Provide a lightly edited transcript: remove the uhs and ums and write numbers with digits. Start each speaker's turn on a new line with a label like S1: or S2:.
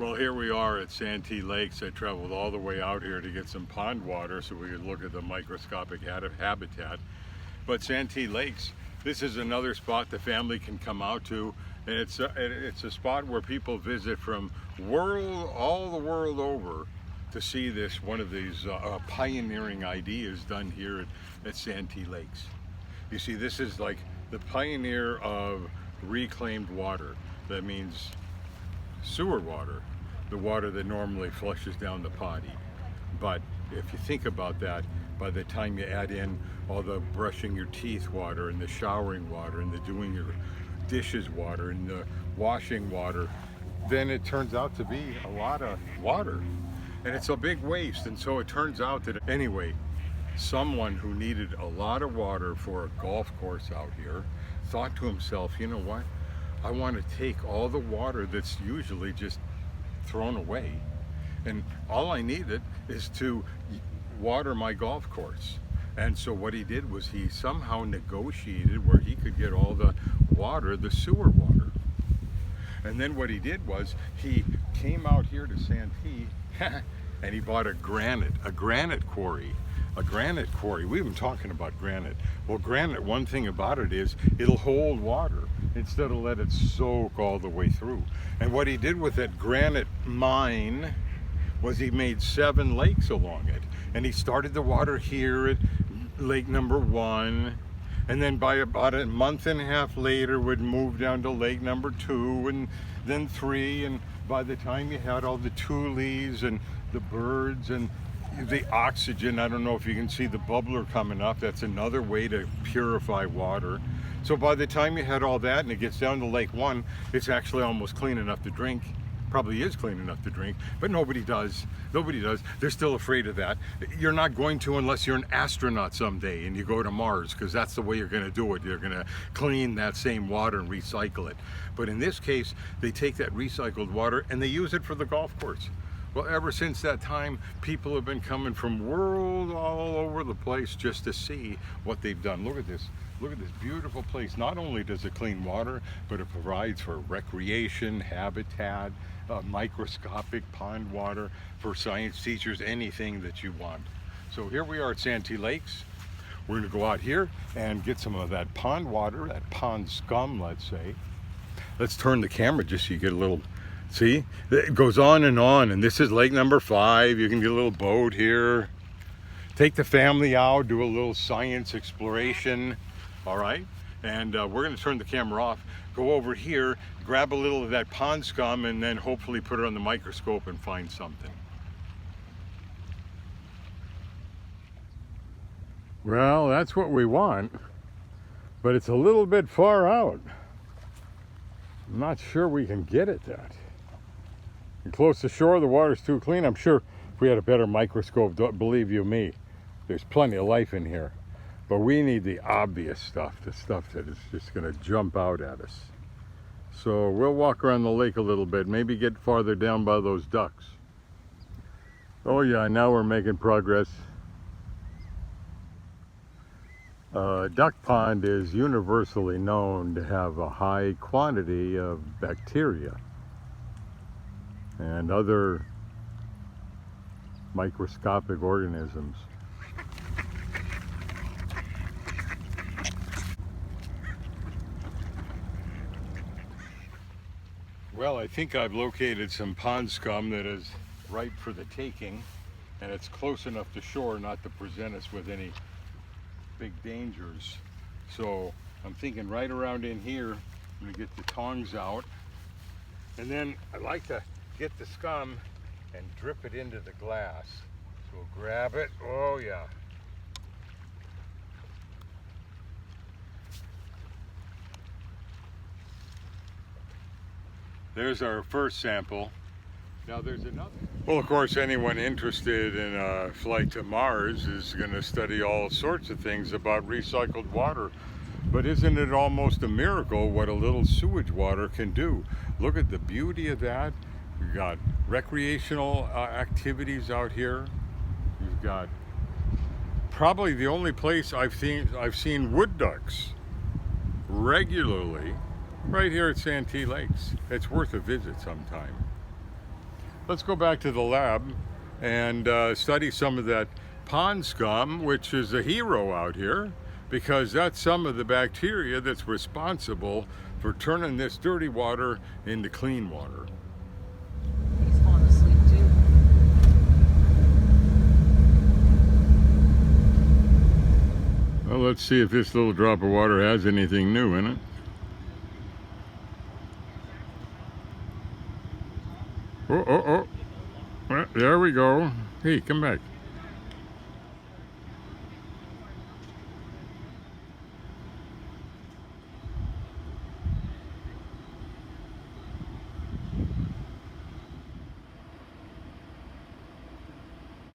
S1: Well, here we are at Santee Lakes. I traveled all the way out here to get some pond water so we could look at the microscopic habitat. But Santee Lakes, this is another spot the family can come out to. And it's a spot where people visit from all the world over to see this, one of these pioneering ideas done here at Santee Lakes. You see, this is like the pioneer of reclaimed water. That means sewer water, the water that normally flushes down the potty. But if you think about that, by the time you add in all the brushing your teeth water and the showering water and the doing your dishes water and the washing water, then it turns out to be a lot of water. And it's a big waste. And so it turns out that anyway, someone who needed a lot of water for a golf course out here thought to himself, you know what? I want to take all the water that's usually just thrown away, and all I needed is to water my golf course. And so what he did was he somehow negotiated where he could get all the water, the sewer water. And then what he did was he came out here to Santee and he bought a granite quarry. A granite quarry. We've been talking about granite. Well, granite, one thing about it is it'll hold water instead of let it soak all the way through. And what he did with that granite mine was he made 7 lakes along it. And he started the water here at lake number 1. And then by about a month and a half later would move down to lake number 2 and then 3. And by the time you had all the tules and the birds and the oxygen, I don't know if you can see the bubbler coming up. That's another way to purify water. So by the time you had all that and it gets down to lake 1, it's actually almost clean enough to drink. Probably is clean enough to drink, but nobody does. Nobody does. They're still afraid of that. You're not going to unless you're an astronaut someday and you go to Mars, because that's the way you're going to do it. You're going to clean that same water and recycle it. But in this case, they take that recycled water and they use it for the golf course. Well, ever since that time, people have been coming from world all over the place just to see what they've done. Look at this. Look at this beautiful place. Not only does it clean water, but it provides for recreation, habitat, microscopic pond water for science teachers, anything that you want. So here we are at Santee Lakes. We're going to go out here and get some of that pond water, that pond scum, let's say. Let's turn the camera just so you get a little. See, it goes on, and this is lake number 5. You can get a little boat here. Take the family out, do a little science exploration, all right? And we're gonna turn the camera off, go over here, grab a little of that pond scum, and then hopefully put it on the microscope and find something. Well, that's what we want, but it's a little bit far out. I'm not sure we can get at that. And close to shore, the water's too clean. I'm sure if we had a better microscope, believe you me, there's plenty of life in here. But we need the obvious stuff, the stuff that is just going to jump out at us. So we'll walk around the lake a little bit, maybe get farther down by those ducks. Oh yeah, now we're making progress. Duck pond is universally known to have a high quantity of bacteria and other microscopic organisms. Well, I think I've located some pond scum that is ripe for the taking, and it's close enough to shore not to present us with any big dangers. So I'm thinking right around in here, I'm gonna get the tongs out, and then I like to get the scum and drip it into the glass. So we'll grab it. Oh yeah. There's our first sample. Now there's another. Well, of course, anyone interested in a flight to Mars is going to study all sorts of things about recycled water. But isn't it almost a miracle what a little sewage water can do? Look at the beauty of that. You've got recreational activities out here. You've got probably the only place I've seen wood ducks regularly right here at Santee Lakes. It's worth a visit sometime. let's go back to the lab and study some of that pond scum, which is a hero out here, because that's some of the bacteria that's responsible for turning this dirty water into clean water.
S2: He's falling asleep too.
S1: Well, let's see if this little drop of water has anything new in it. Oh, oh, oh. Well, there we go. Hey, come back.